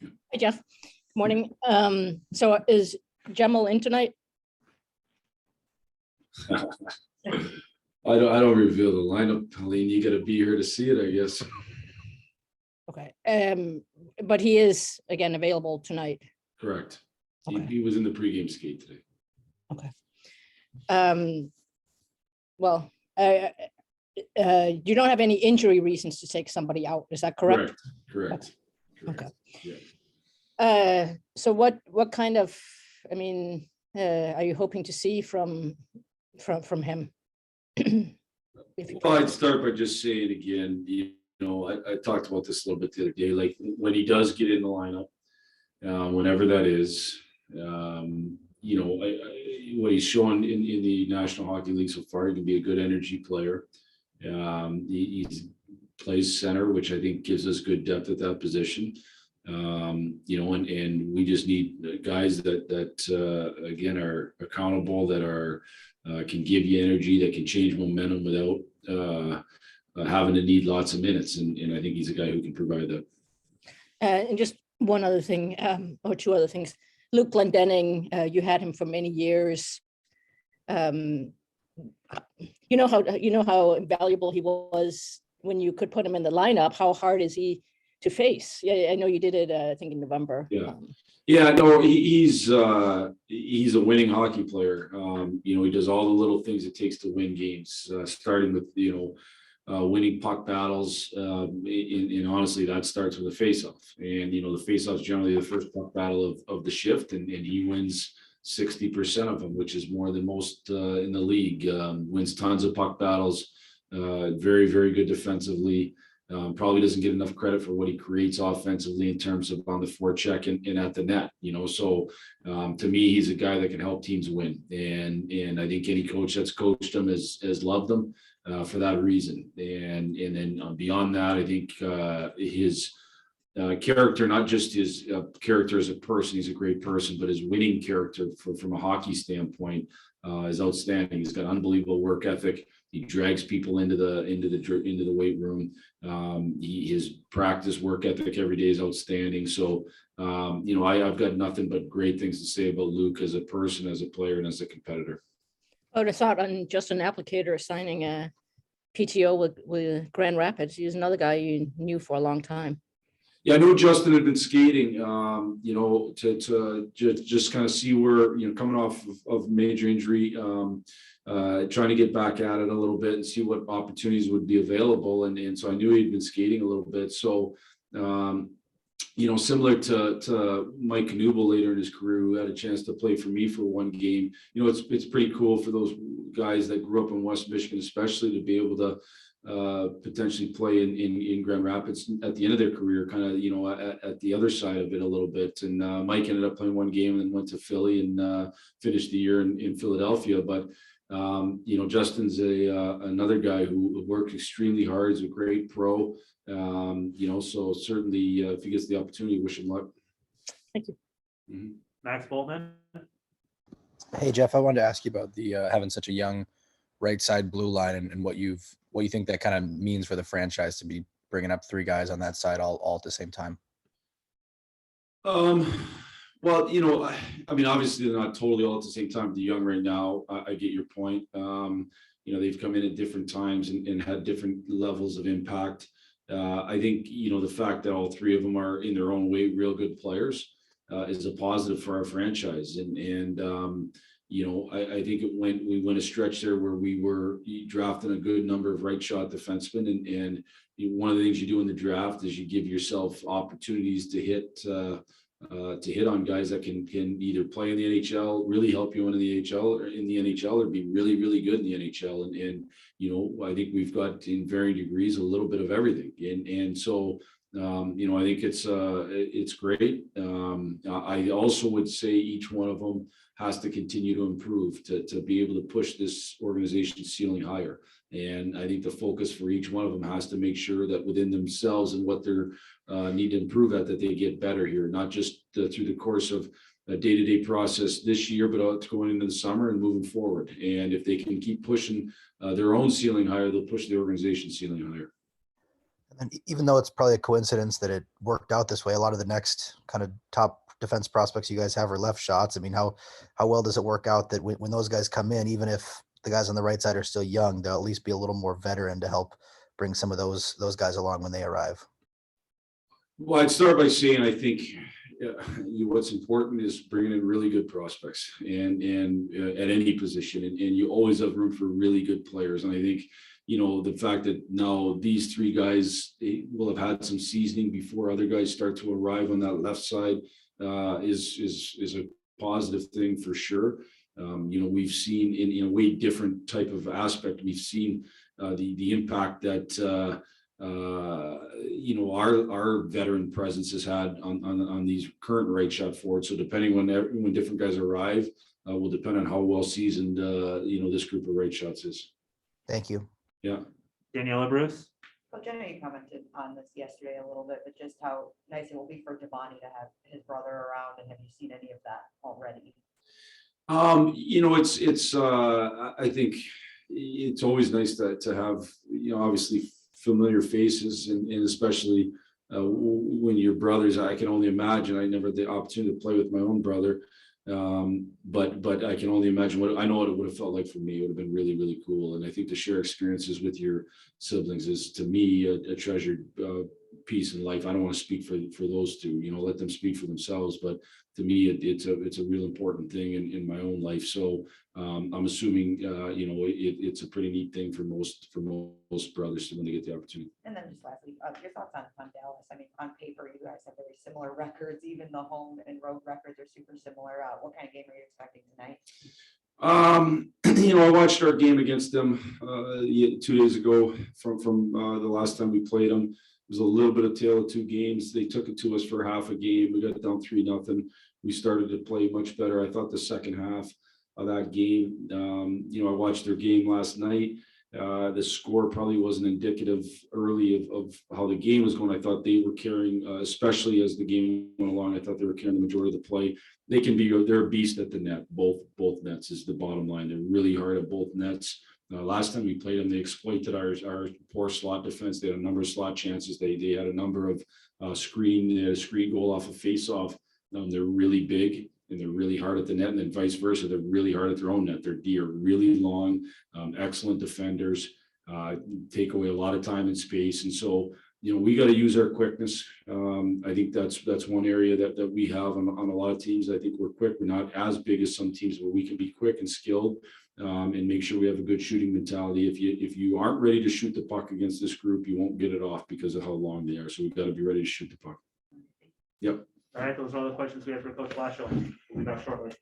Hi, Jeff. Good morning. So is Gemma in tonight? I don't reveal the lineup, Helene. You got to be here to see it, I guess. Okay. But he is again available tonight. Correct. Okay. He was in the pregame skate today. Okay. Well, you don't have any injury reasons to take somebody out. Is that correct? Correct. Okay. Yeah. So what kind of, I mean, are you hoping to see from him? Well, I'd start by just saying again, I talked about this a little bit the other day, like when he does get in the lineup, whenever that is, what he's shown in the National Hockey League so far, he can be a good energy player. He plays center, which I think gives us good depth at that position. And we just need guys that again are accountable, that are can give you energy, that can change momentum without having to need lots of minutes. And I think he's a guy who can provide that. And just one other thing, or two other things. Luke Glendening, you had him for many years. You know how invaluable he was when you could put him in the lineup. How hard is he to face? Yeah, I know you did it. I think in November. Yeah. No, he's a winning hockey player. He does all the little things it takes to win games, starting with winning puck battles. And honestly, that starts with a face-off. And the face-off is generally the first puck battle of the shift, and he wins 60% of them, which is more than most in the league. Wins tons of puck battles. Very, very good defensively. Probably doesn't get enough credit for what he creates offensively in terms of on the forecheck and at the net. So to me, he's a guy that can help teams win. And I think any coach that's coached him has loved him for that reason. And then beyond that, I think his character, not just his character as a person, he's a great person, but his winning character from a hockey standpoint is outstanding. He's got unbelievable work ethic. He drags people into the weight room. His practice work ethic every day is outstanding. So I've got nothing but great things to say about Luke as a person, as a player, and as a competitor. I would have thought on Justin Abdelkader signing a PTO with Grand Rapids. He's another guy you knew for a long time. Yeah, I know Justin had been skating, to just kind of see where, coming off of major injury, trying to get back at it a little bit and see what opportunities would be available. And so I knew he'd been skating a little bit. So, similar to Mike Knubel later in his career, who had a chance to play for me for one game, it's pretty cool for those guys that grew up in West Michigan, especially, to be able to potentially play in Grand Rapids at the end of their career, kind of, at the other side of it a little bit. And Mike ended up playing one game and then went to Philly and finished the year in Philadelphia. But Justin's another guy who worked extremely hard. He's a great pro. So certainly if he gets the opportunity, wish him luck. Thank you. Mm-hmm. Max Boltman. Hey Jeff, I wanted to ask you about the having such a young right side blue line and what you think that kind of means for the franchise to be bringing up three guys on that side all at the same time. Well, obviously they're not totally all at the same time. They're young right now. I get your point. They've come in at different times and had different levels of impact. I think, the fact that all three of them are in their own way real good players is a positive for our franchise. I think we went a stretch there where we were drafting a good number of right shot defensemen. And one of the things you do in the draft is you give yourself opportunities to hit on guys that can either play in the NHL, really help you in the NHL, or be really, really good in the NHL. And I think we've got, in varying degrees, a little bit of everything. And so, I think it's great. I also would say each one of them has to continue to improve to be able to push this organization's ceiling higher. And I think the focus for each one of them has to make sure that within themselves and what they're need to improve at, that they get better here, not just through the course of a day-to-day process this year, but going into the summer and moving forward. And if they can keep pushing their own ceiling higher, they'll push the organization's ceiling higher. And even though it's probably a coincidence that it worked out this way, a lot of the next kind of top defense prospects you guys have are left shots. I mean, how well does it work out that when those guys come in, even if the guys on the right side are still young, they'll at least be a little more veteran to help bring some of those guys along when they arrive? Well, I'd start by saying I think what's important is bringing in really good prospects and at any position, and you always have room for really good players. And I think the fact that now these three guys will have had some seasoning before other guys start to arrive on that left side is a positive thing for sure. We've seen in a way different type of aspect. We've seen the impact that our veteran presence has had on these current right shot forwards. So depending when different guys arrive, will depend on how well seasoned this group of right shots is. Thank you. Yeah. Daniela Bruce. Well, Jenna, you commented on this yesterday a little bit, but just how nice it will be for Giovanni to have his brother around, and have you seen any of that already? I think it's always nice to have, obviously familiar faces, and especially when your brothers. I can only imagine. I never had the opportunity to play with my own brother, but I can only imagine what it would have felt like for me. It would have been really, really cool. And I think to share experiences with your siblings is, to me, a treasured piece in life. I don't want to speak for those two. Let them speak for themselves. But to me, it's a real important thing in my own life. So I'm assuming it's a pretty neat thing for most brothers when they get the opportunity. And then just lastly, your thoughts on Dallas. I mean, on paper, you guys have very similar records. Even the home and road records are super similar. What kind of game are you expecting tonight? I watched our game against them 2 days ago from the last time we played them. It was a little bit of tale of two games. They took it to us for half a game. We got down 3-0. We started to play much better. I thought the second half of that game, I watched their game last night. The score probably wasn't indicative early of how the game was going. I thought they were carrying, especially as the game went along, I thought they were carrying the majority of the play. They're a beast at the net. Both nets is the bottom line. They're really hard at both nets. Last time we played them, they exploited our poor slot defense. They had a number of slot chances. They had a number of they had a screen goal off a face-off. They're really big and they're really hard at the net, and then vice versa. They're really hard at their own net. Their D are really long, excellent defenders, take away a lot of time and space. And so, we got to use our quickness. I think that's one area that we have on a lot of teams. I think we're quick. We're not as big as some teams, but we can be quick and skilled and make sure we have a good shooting mentality. If you aren't ready to shoot the puck against this group, you won't get it off because of how long they are. So we've got to be ready to shoot the puck. Yep. All right, those are all the questions we have for Coach Blashill. We'll be back shortly.